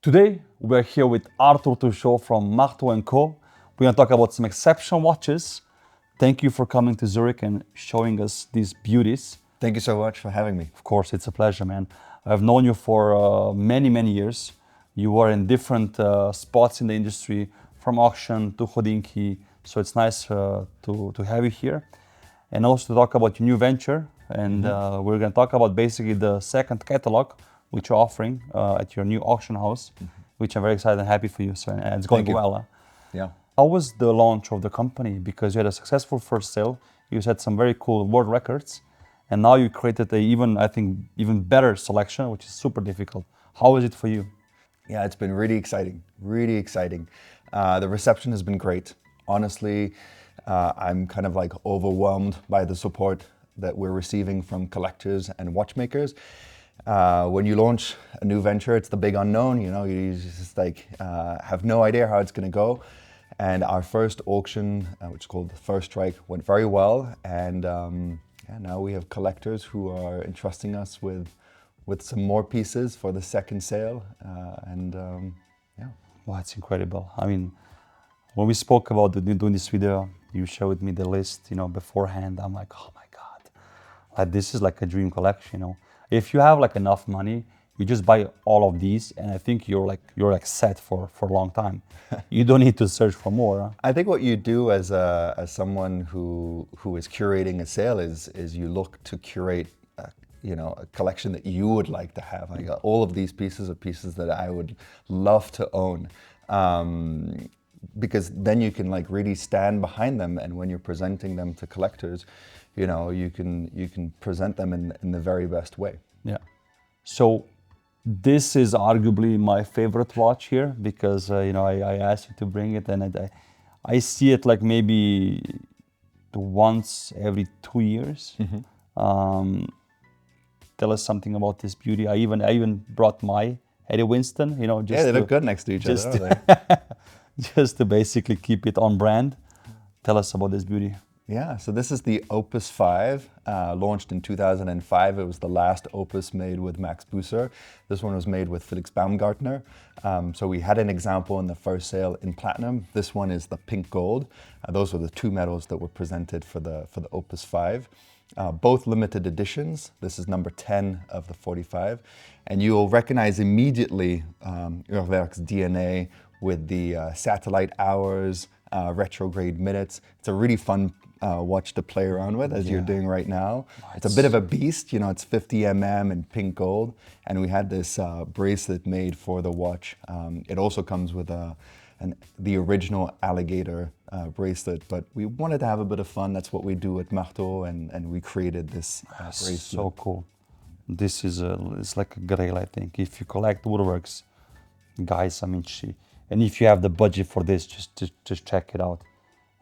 Today, we're here with Arthur Touchot from Marteau Co. We're going to talk about some exceptional watches. Thank you for coming to Zurich and showing us these beauties. Thank you so much for having me. Of course, it's a pleasure, man. I've known you for many years. You were in different spots in the industry, from auction to Hodinky. So it's nice to have you here. And also to talk about your new venture. And we're going to talk about basically the second catalog, which you're offering at your new auction house, which I'm very excited and happy for you, sir. And it's going well. Huh? Yeah. How was the launch of the company? Because you had a successful first sale, you set some very cool world records, and now you created even better selection, which is super difficult. How is it for you? Yeah, it's been really exciting, really exciting. The reception has been great. Honestly, I'm kind of like overwhelmed by the support that we're receiving from collectors and watchmakers. When you launch a new venture, it's the big unknown, you just like have no idea how it's going to go. And our first auction, which is called the First Strike, went very well. And now we have collectors who are entrusting us with some more pieces for the second sale. Wow, it's incredible. I mean, when we spoke about doing this video, you showed me the list, beforehand. I'm like, oh my God, like this is like a dream collection, If you have like enough money, you just buy all of these, and I think you're set for a long time. You don't need to search for more. Huh? I think what you do as someone who is curating a sale is you look to curate a collection that you would like to have. Like all of these pieces are pieces that I would love to own, because then you can like really stand behind them, and when you're presenting them to collectors, you can present them in the very best way. Yeah. So this is arguably my favorite watch here because I asked you to bring it, and I see it like maybe once every 2 years. Tell us something about this beauty. I even brought my Harry Winston. Just they look good next to each other. Don't they? Just to basically keep it on brand. Tell us about this beauty. Yeah, so this is the Opus 5, launched in 2005. It was the last Opus made with Max Busser. This one was made with Felix Baumgartner. So we had an example in the first sale in platinum. This one is the pink gold. Those were the two metals that were presented for the Opus 5. Both limited editions. This is number 10 of the 45. And you'll recognize immediately Urwerk's DNA with the satellite hours, retrograde minutes. It's a really fun watch to play around with, as you're doing right now. It's a bit of a beast, it's 50 mm and pink gold. And we had this bracelet made for the watch. It also comes with the original alligator bracelet, but we wanted to have a bit of fun. That's what we do at Marteau, and we created this bracelet. So cool. This is it's like a grail, I think. If you collect woodworks, guys, and if you have the budget for this, just check it out.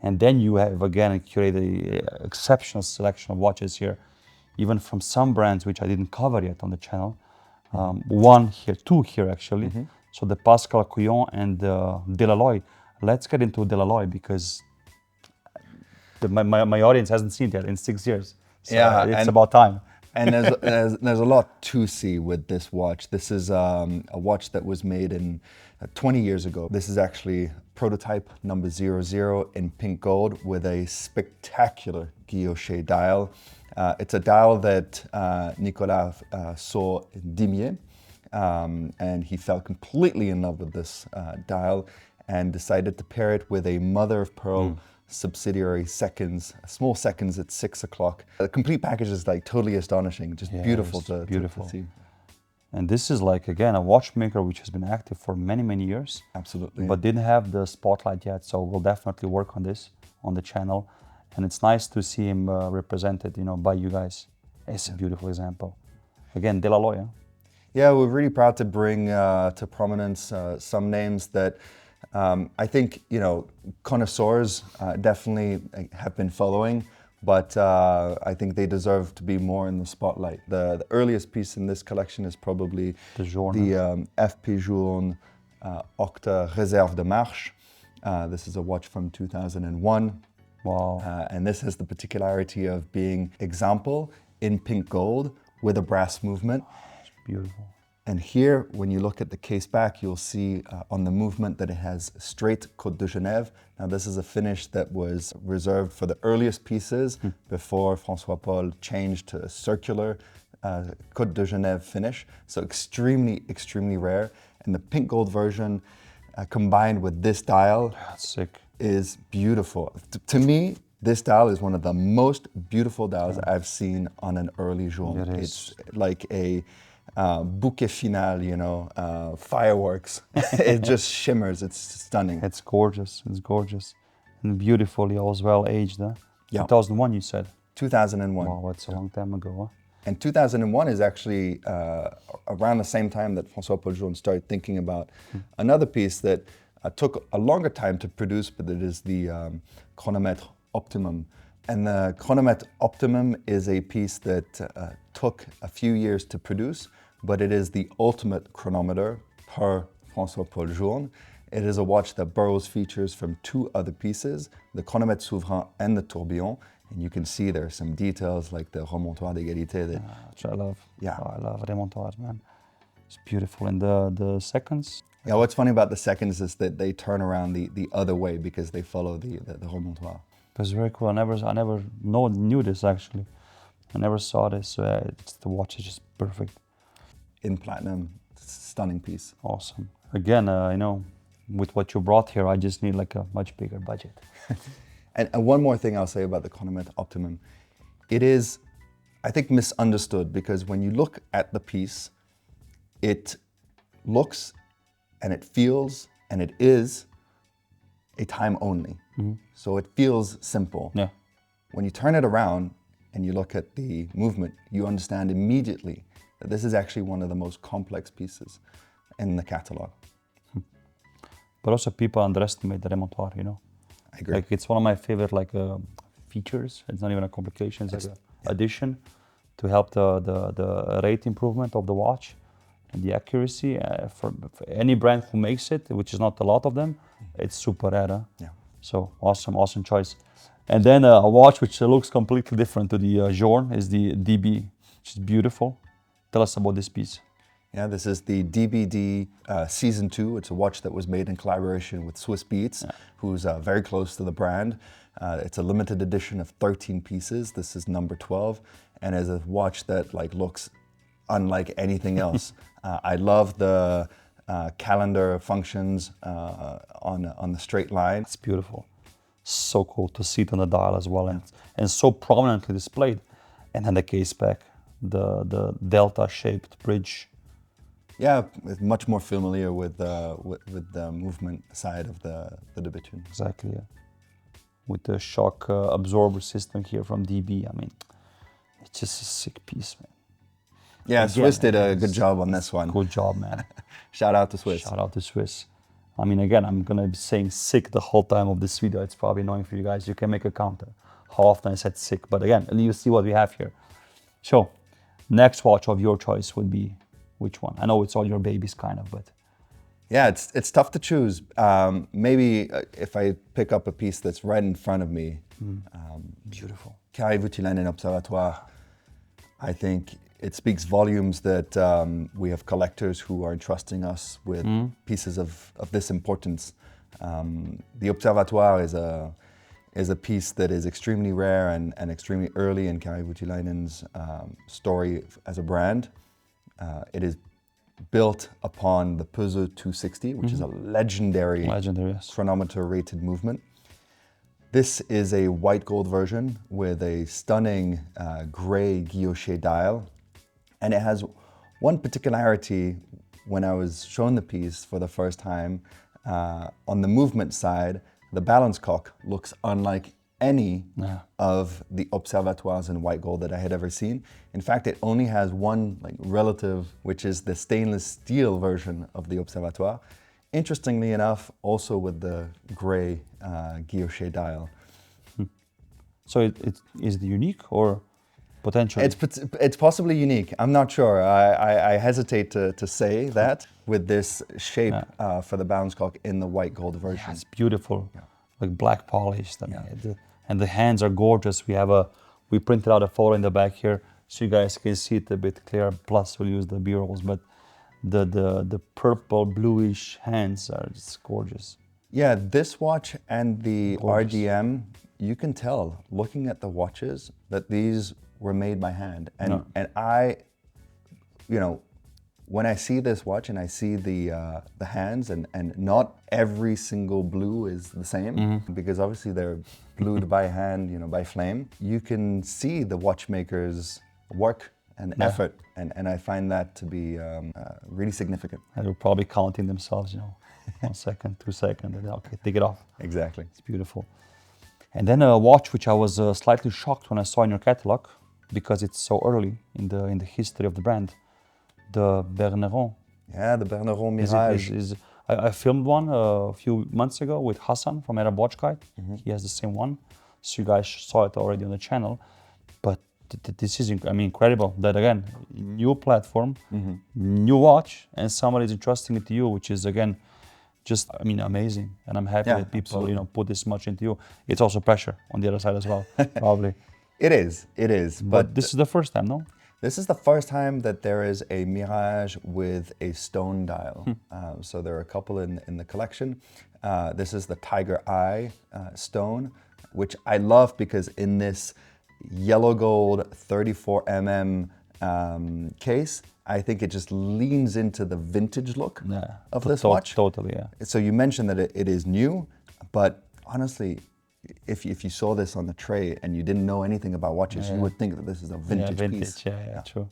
And then you have, again, curated an exceptional selection of watches here, even from some brands which I didn't cover yet on the channel. Two here actually. So the Pascal Coyon and the Delaloye. Let's get into Delaloye because my audience hasn't seen it yet in 6 years. So it's about time. And there's a lot to see with this watch. This is a watch that was made in 20 years ago. This is actually prototype number 00 in pink gold with a spectacular guilloche dial. It's a dial that Nicolas saw in Dimier, and he fell completely in love with this dial and decided to pair it with a mother of pearl subsidiary seconds, small seconds at 6 o'clock. The complete package is like totally astonishing, just beautiful to see. And this is like, again, a watchmaker which has been active for many years. Absolutely. But didn't have the spotlight yet, so we'll definitely work on this on the channel. And it's nice to see him represented, by you guys. It's a beautiful example. Again, Delaloye. Huh? Yeah, we're really proud to bring to prominence some names that I think, connoisseurs definitely have been following, but I think they deserve to be more in the spotlight. The earliest piece in this collection is probably the f.p.journe Octa Réserve de Marche. This is a watch from 2001. Wow. And this has the particularity of being example in pink gold with a brass movement. It's beautiful. And here, when you look at the case back, you'll see on the movement that it has straight Côte de Genève. Now this is a finish that was reserved for the earliest pieces before François Paul changed to a circular Côte de Genève finish. So extremely, extremely rare. And the pink gold version combined with this dial Sick. is beautiful. To me, this dial is one of the most beautiful dials I've seen on an early Journe. It is. It's like a bouquet final, you know, fireworks. It just shimmers. It's stunning. It's gorgeous. It's gorgeous. And beautifully as well aged. Huh? Yeah. 2001 you said? 2001. Wow, that's a long time ago. Huh? And 2001 is actually around the same time that François Paul started thinking about another piece that took a longer time to produce, but it is the Chronometre Optimum. And the Chronometre Optimum is a piece that took a few years to produce, but it is the ultimate chronometer per François Paul Journe. It is a watch that borrows features from two other pieces, the Chronomètre Souverain and the tourbillon. And you can see there are some details like the remontoir d'égalité. Which I love. Yeah. Oh, I love remontoirs, man. It's beautiful. And the seconds? Yeah, what's funny about the seconds is that they turn around the other way because they follow the remontoir. It's very cool. I never knew this actually. I never saw this. The watch is just perfect. In platinum, stunning piece. Awesome. Again, you know, with what you brought here, I just need like a much bigger budget. And one more thing I'll say about the Chronometre Optimum. It is, I think, misunderstood because when you look at the piece, it looks and it feels and it is a time only. So it feels simple. Yeah. When you turn it around and you look at the movement, you understand immediately that this is actually one of the most complex pieces in the catalogue. But also people underestimate the remontoir, you know. I agree. Like it's one of my favorite features. It's not even a complication, it's like an addition to help the rate improvement of the watch and the accuracy. For any brand who makes it, which is not a lot of them, it's super rare. Huh? Yeah. So awesome choice. And then a watch which looks completely different to the Journe is the DB, which is beautiful. Tell us about this piece. Yeah, this is the DBD Season 2. It's a watch that was made in collaboration with Swiss Beats, who's very close to the brand. It's a limited edition of 13 pieces. This is number 12, and is a watch that looks unlike anything else. I love the calendar functions on the straight line. It's beautiful. So cool to see it on the dial as well, and so prominently displayed. And then the case back, the delta-shaped bridge. Yeah, it's much more familiar with the movement side of the Bethune. Exactly, yeah. With the shock absorber system here from DB, I mean, it's just a sick piece, man. Yeah, Again, Swiss did a good job on this one. Good job, man. Shout out to Swiss. Shout out to Swiss. I mean, again, I'm gonna be saying sick the whole time of this video. It's probably annoying for you guys. You can make a counter how often I said sick, but again, you see what we have here. So, next watch of your choice would be which one? I know it's all your babies, kind of, but yeah, it's tough to choose. Maybe if I pick up a piece that's right in front of me, beautiful. Voutilainen Observatoire. I think it speaks volumes that we have collectors who are entrusting us with pieces of this importance. The Observatoire is a piece that is extremely rare and extremely early in Voutilainen's story as a brand. It is built upon the Peseux 260, which is a legendary Yes. chronometer rated movement. This is a white gold version with a stunning gray guilloché dial. And it has one particularity when I was shown the piece for the first time. On the movement side, the balance cock looks unlike any of the observatoires in white gold that I had ever seen. In fact, it only has one relative, which is the stainless steel version of the observatoire. Interestingly enough, also with the gray guilloché dial. So is it unique or potentially? It's possibly unique. I'm not sure. I hesitate to say that with this shape for the balance cock in the white gold version. Yeah, it's beautiful, like black polished. I mean, and the hands are gorgeous. We printed out a photo in the back here, so you guys can see it a bit clearer. Plus, we'll use the B-rolls, but the purple bluish hands are just gorgeous. Yeah, this watch and the Gorgeous. RDM, you can tell looking at the watches that these were made by hand. And I, you know, when I see this watch and I see the hands and not every single blue is the same because obviously they're glued by hand, you know, by flame. You can see the watchmakers' work and effort, and I find that to be really significant. And they're probably counting themselves, you know, 1 second, 2 seconds, and then okay, take it off. Exactly. It's beautiful. And then a watch which I was slightly shocked when I saw in your catalog because it's so early in the history of the brand. The Berneron. Yeah, the Berneron Mirage. I filmed one a few months ago with Hassan from Arab Watch Guide. He has the same one, so you guys saw it already on the channel. But this is, I mean, incredible. That again, new platform, new watch, and somebody is entrusting it to you, which is again, just I mean, amazing. And I'm happy that people absolutely. you know put this much into you. It's also pressure on the other side as well, probably. It is. But this is the first time, no? This is the first time that there is a Mirage with a stone dial. So there are a couple in the collection. This is the Tiger Eye stone, which I love because in this yellow gold 34 case, I think it just leans into the vintage look of this watch. Totally, yeah. So you mentioned that it is new, but honestly, if you saw this on the tray and you didn't know anything about watches, you would think that this is a vintage piece. Yeah, true.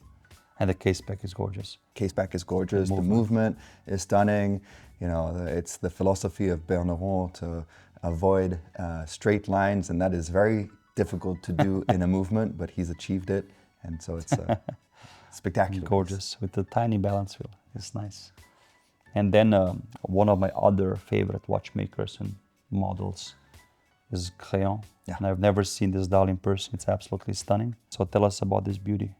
And the case back is gorgeous. Case back is gorgeous. The movement is stunning. You know, it's the philosophy of Berneron to avoid straight lines, and that is very difficult to do in a movement, but he's achieved it, and so it's spectacular. Gorgeous with the tiny balance wheel. It's nice. And then one of my other favorite watchmakers and models is Crayon. Yeah. And I've never seen this dial in person. It's absolutely stunning. So tell us about this beauty.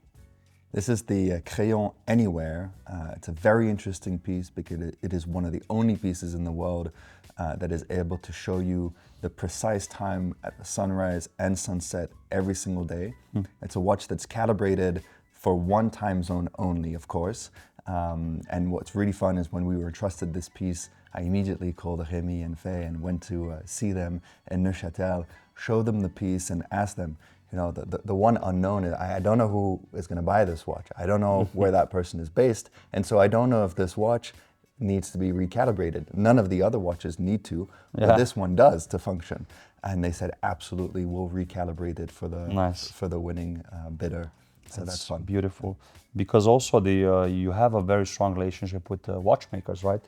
This is the Crayon Anywhere. It's a very interesting piece because it is one of the only pieces in the world that is able to show you the precise time at the sunrise and sunset every single day. It's a watch that's calibrated for one time zone only, of course. And what's really fun is when we were entrusted this piece, I immediately called Rémi and Faye and went to see them in Neuchâtel, show them the piece and ask them, you know, the one unknown is, I don't know who is going to buy this watch. I don't know where that person is based. And so I don't know if this watch needs to be recalibrated. None of the other watches need to, but this one does to function. And they said, absolutely, we'll recalibrate it for the winning bidder. So that's fun. Beautiful. Because also you have a very strong relationship with watchmakers, right?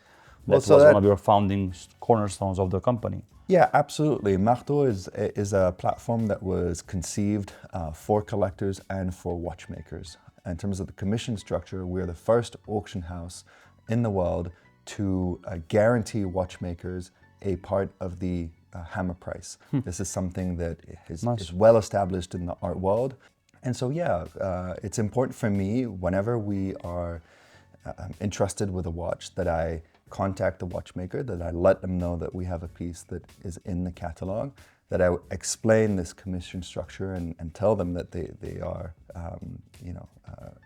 That was one of your founding cornerstones of the company. Yeah, absolutely. Marteau is a platform that was conceived for collectors and for watchmakers. In terms of the commission structure, we're the first auction house in the world to guarantee watchmakers a part of the hammer price. This is something that is well established in the art world. And so, it's important for me whenever we are entrusted with a watch that I contact the watchmaker, that I let them know that we have a piece that is in the catalog, that I explain this commission structure and tell them that they are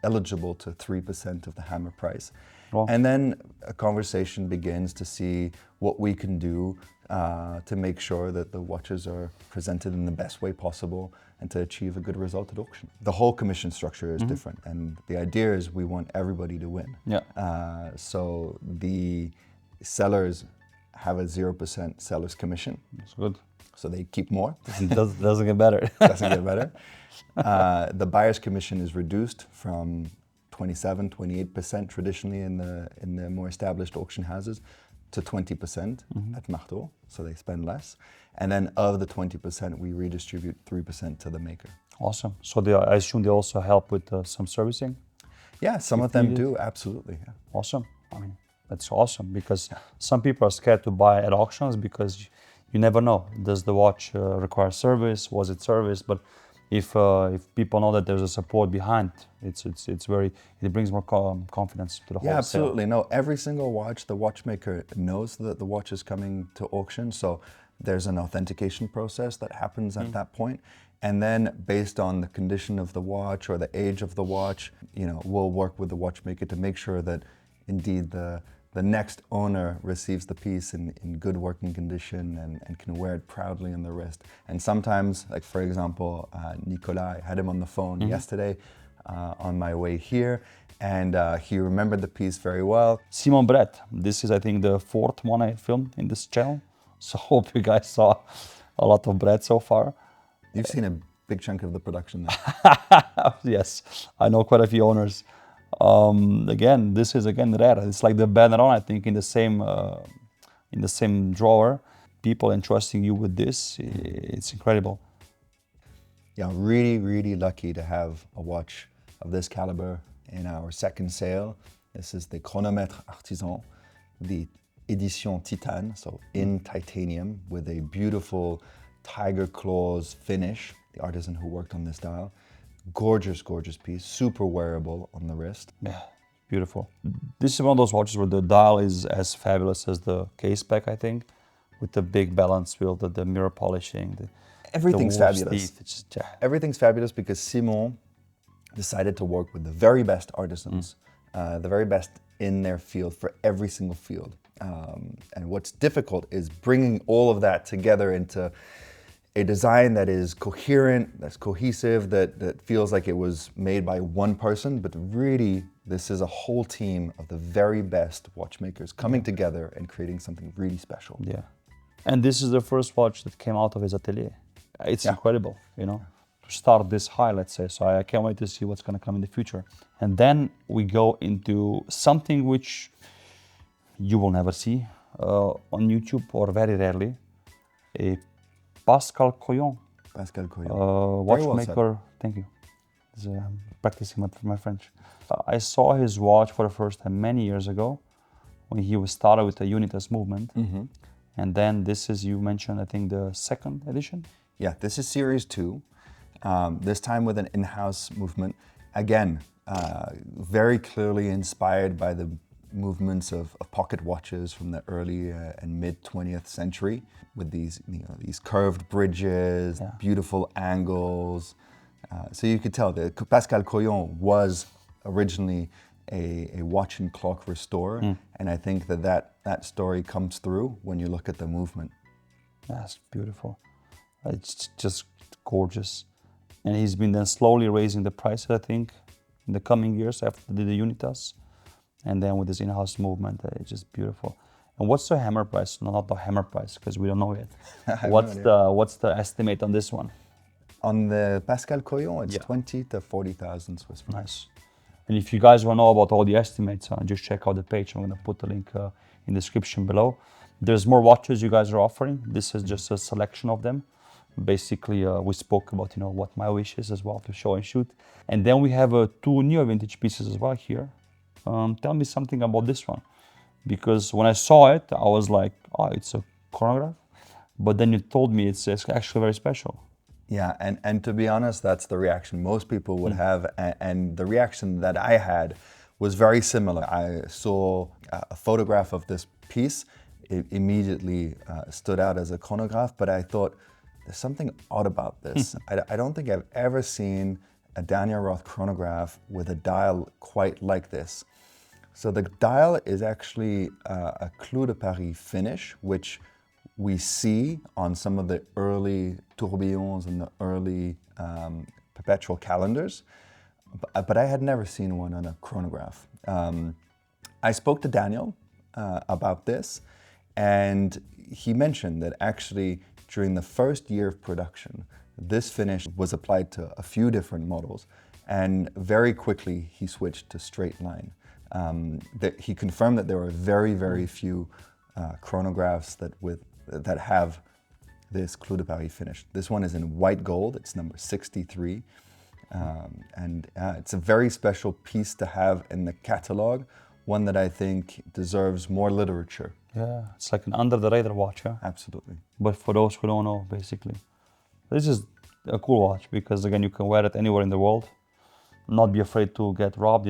eligible to 3% of the hammer price. Wow. And then a conversation begins to see what we can do to make sure that the watches are presented in the best way possible and to achieve a good result at auction. The whole commission structure is different, and the idea is we want everybody to win. Yeah. So the sellers have a 0% seller's commission. That's good. So they keep more. Doesn't get better. Doesn't get better. The buyer's commission is reduced from 27, 28% traditionally in the more established auction houses to 20% at Marteau, so they spend less. And then of the 20%, we redistribute 3% to the maker. Awesome. So I assume they also help with some servicing? Yeah, some of them do, absolutely. Yeah. Awesome. I mean, that's awesome because some people are scared to buy at auctions because you never know. Does the watch require service? Was it serviced? But if people know that there's a support behind, it brings more confidence to the whole Yeah, sale. absolutely. No, every single watch, the watchmaker knows that the watch is coming to auction. So there's an authentication process that happens at that point. And then based on the condition of the watch or the age of the watch, we'll work with the watchmaker to make sure that indeed the next owner receives the piece in good working condition and can wear it proudly on the wrist. And sometimes, like for example, Nicolas, I had him on the phone yesterday on my way here, and he remembered the piece very well. Simon Brette, this is I think the 4th one I filmed in this channel, so hope you guys saw a lot of Brette so far. You've seen a big chunk of the production there. Yes, I know quite a few owners. Again, this is again rare. It's like the Berneron, I think, in the same drawer. People entrusting you with this, it's incredible. Yeah, really, really lucky to have a watch of this caliber in our second sale. This is the Chronometre Artisan, the Edition Titane, so in titanium with a beautiful tiger claws finish. The artisan who worked on this dial. Gorgeous, gorgeous piece, super wearable on the wrist. Yeah, beautiful. This is one of those watches where the dial is as fabulous as the case back, I think, with the big balance wheel, the mirror polishing. Everything's fabulous. Just, yeah. Everything's fabulous because Simon decided to work with the very best artisans, the very best in their field for every single field. And what's difficult is bringing all of that together into a design that is coherent, that's cohesive, that feels like it was made by one person, but really this is a whole team of the very best watchmakers coming together and creating something really special. Yeah. And this is the first watch that came out of his atelier. It's incredible, you know, to start this high, let's say. So I can't wait to see what's going to come in the future. And then we go into something which you will never see on YouTube, or very rarely. A Pascal Coyon. Pascal Coyon. Watchmaker. Well, thank you. I'm practicing my French. I saw his watch for the first time many years ago when he was started with the Unitas movement. And then this is, you mentioned, I think, the 2nd edition? Yeah, this is Series 2. This time with an in-house movement. Again, very clearly inspired by the movements of pocket watches from the early and mid 20th century, with these these curved bridges, beautiful angles. So you could tell that Pascal Coyon was originally a watch and clock restorer, and I think that story comes through when you look at the movement. That's beautiful. It's just gorgeous. And he's been then slowly raising the prices, I think, in the coming years after the Unitas. And then with this in-house movement, it's just beautiful. And what's the hammer price? No, not the hammer price, because we don't know yet. What's the estimate on this one? On the Pascal Coyon, it's 20 to 40,000 Swiss francs. Nice. And if you guys want to know about all the estimates, just check out the page. I'm going to put the link in the description below. There's more watches you guys are offering. This is just a selection of them. Basically, we spoke about what my wish is as well, to show and shoot. And then we have 2 neo vintage pieces as well here. Tell me something about this one, because when I saw it, I was like, oh, it's a chronograph. But then you told me it's actually very special. Yeah, and to be honest, that's the reaction most people would have, and the reaction that I had was very similar. I saw a photograph of this piece. It immediately stood out as a chronograph, but I thought, there's something odd about this. I don't think I've ever seen a Daniel Roth chronograph with a dial quite like this. So the dial is actually a Clou de Paris finish, which we see on some of the early tourbillons and the early perpetual calendars, but I had never seen one on a chronograph. I spoke to Daniel about this, and he mentioned that actually during the first year of production, this finish was applied to a few different models, and very quickly he switched to straight line. He confirmed that there are very, very few chronographs that have this Clou de Paris finish. This one is in white gold, it's number 63. And it's a very special piece to have in the catalogue, one that I think deserves more literature. Yeah, it's like an under the radar watch, yeah? Absolutely. But for those who don't know, basically. This is a cool watch because, again, you can wear it anywhere in the world, not be afraid to get robbed,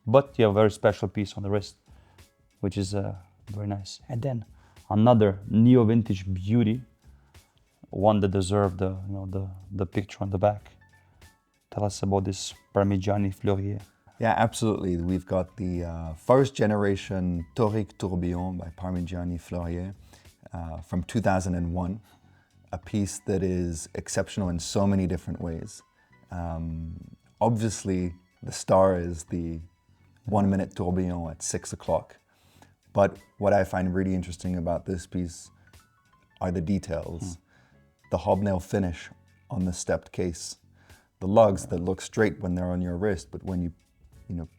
But you have a very special piece on the wrist, which is very nice. And then another neo-vintage beauty, one that deserved the picture on the back. Tell us about this Parmigiani Fleurier. Yeah, absolutely. We've got the first generation Toric tourbillon by Parmigiani Fleurier from 2001, a piece that is exceptional in so many different ways. Obviously, the star is the 1 minute tourbillon at 6 o'clock. But what I find really interesting about this piece are the details. The hobnail finish on the stepped case, the lugs that look straight when they're on your wrist, but when you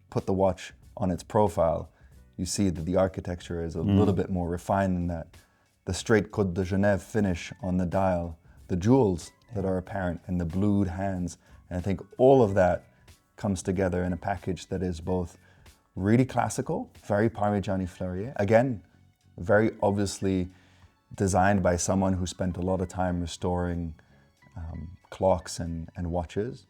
put the watch on its profile, you see that the architecture is a little bit more refined than that. The straight Côte de Genève finish on the dial, the jewels that are apparent, and the blued hands. And I think all of that comes together in a package that is both really classical, very Parmigiani Fleurier. Again, very obviously designed by someone who spent a lot of time restoring clocks and watches.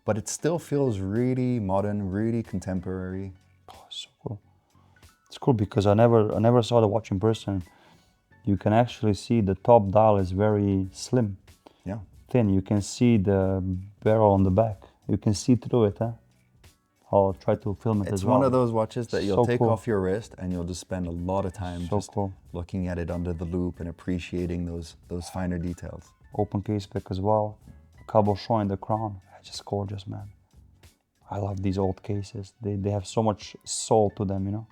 But it still feels really modern, really contemporary. Oh, so cool. It's cool because I never saw the watch in person. You can actually see the top dial is very slim, Yeah. thin. You can see the barrel on the back. You can see through it. I'll try to film it It's as well. one of those watches that you'll So take cool. off your wrist and you'll just spend a lot of time So just cool. looking at it under the loupe and appreciating those finer details. Open case pick as well. Cabochon in the crown. Just gorgeous, man. I love these old cases. They have so much soul to them, you know?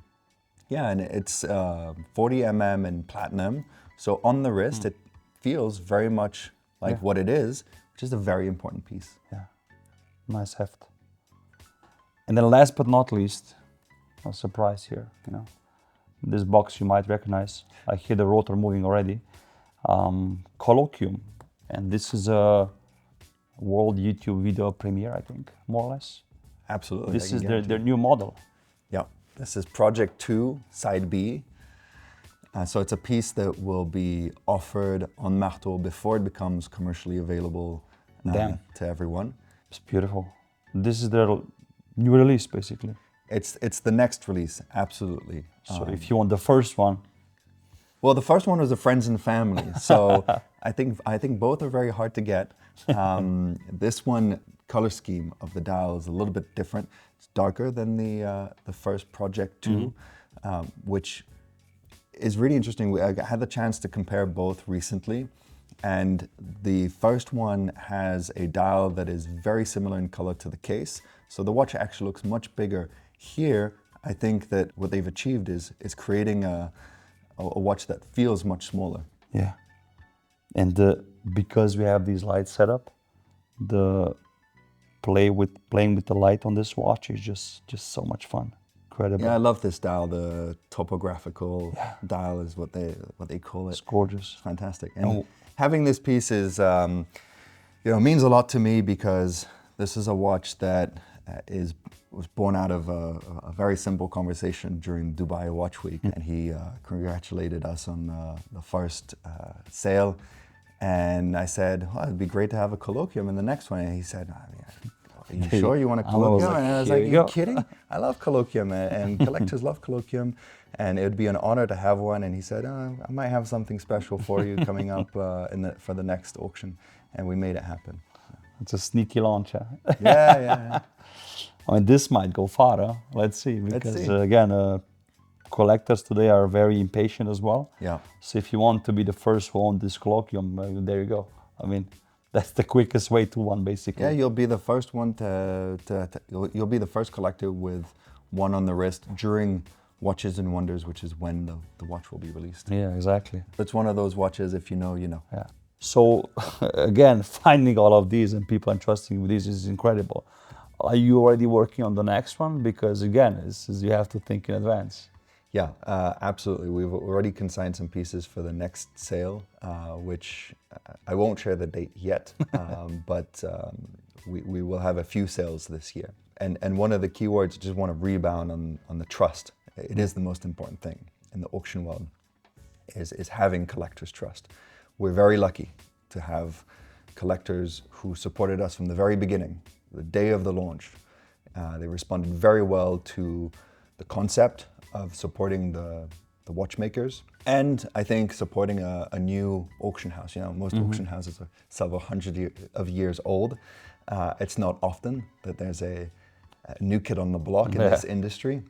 Yeah, and it's 40 mm in platinum. So on the wrist, it feels very much like what it is, which is a very important piece. Yeah, nice heft. And then last but not least, a surprise here, you know. This box you might recognize. I hear the rotor moving already. Kollokium. And this is a world YouTube video premiere, I think, more or less. Absolutely. This is their new model. Yeah, this is Project 2, Side B. So it's a piece that will be offered on Marteau before it becomes commercially available to everyone. It's beautiful. This is their new release, basically. It's the next release, absolutely. So if you want the first one. Well, the first one was a friends and family, so I think both are very hard to get. This one, color scheme of the dial is a little bit different. It's darker than the first Project 2, which is really interesting. I had the chance to compare both recently, and the first one has a dial that is very similar in color to the case, so the watch actually looks much bigger. Here, I think that what they've achieved is creating a watch that feels much smaller. Yeah, and because we have these lights set up, the playing with the light on this watch is just so much fun. Incredible. Yeah, I love this dial. The topographical dial is what they call it. It's gorgeous. It's fantastic. And having this piece is means a lot to me because this is a watch that was born out of a very simple conversation during Dubai Watch Week, and he congratulated us on the first sale. And I said, well, it'd be great to have a Kollokium in the next one. And he said, are you sure you want a Kollokium? And I was like, are you kidding? I love Kollokium, and collectors love Kollokium, and it would be an honor to have one. And he said, I might have something special for you coming up for the next auction. And we made it happen. It's a sneaky launch. Yeah. I mean, this might go far. Let's see. Because again, collectors today are very impatient as well. Yeah. So if you want to be the first who owns this Kollokium, there you go. I mean, that's the quickest way to one, basically. Yeah, you'll be the first one you'll be the first collector with one on the wrist during Watches and Wonders, which is when the watch will be released. Yeah, exactly. It's one of those watches, if you know, you know. Yeah. So again, finding all of these and people entrusting with these is incredible. Are you already working on the next one? Because again, you have to think in advance. Yeah, absolutely. We've already consigned some pieces for the next sale, which I won't share the date yet, but we will have a few sales this year. And one of the keywords, I just want to rebound on the trust. It is the most important thing in the auction world, is having collectors' trust. We're very lucky to have collectors who supported us from the very beginning, the day of the launch. They responded very well to the concept of supporting the watchmakers, and I think supporting a new auction house. You know, most auction houses are several hundred of years old. It's not often that there's a new kid on the block in this industry.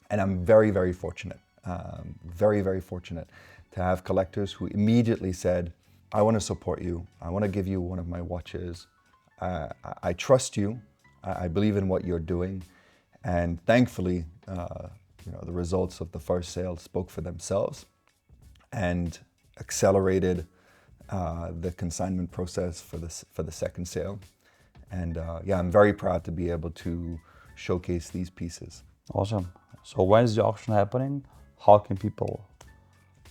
And I'm very, very fortunate, very, very fortunate to have collectors who immediately said, I want to support you. I want to give you one of my watches. I trust you. I believe in what you're doing. And thankfully, the results of the first sale spoke for themselves and accelerated the consignment process for the second sale. And I'm very proud to be able to showcase these pieces. Awesome. So when is the auction happening? How can people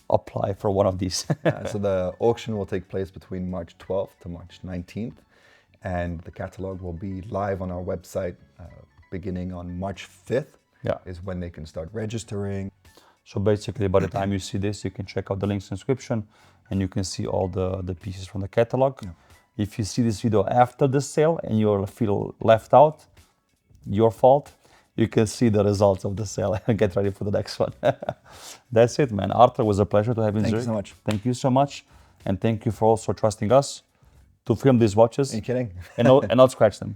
apply for one of these? So the auction will take place between March 12th to March 19th. And the catalog will be live on our website beginning on March 5th. Yeah. Is when they can start registering. So basically, by the time you see this, you can check out the links in description and you can see all the pieces from the catalog. Yeah. If you see this video after the sale and you feel left out, your fault. You can see the results of the sale and get ready for the next one. That's it, man. Arthur, it was a pleasure to have you. Thank you so much. Thank you so much. And thank you for also trusting us to film these watches. Are you kidding? and not scratch them.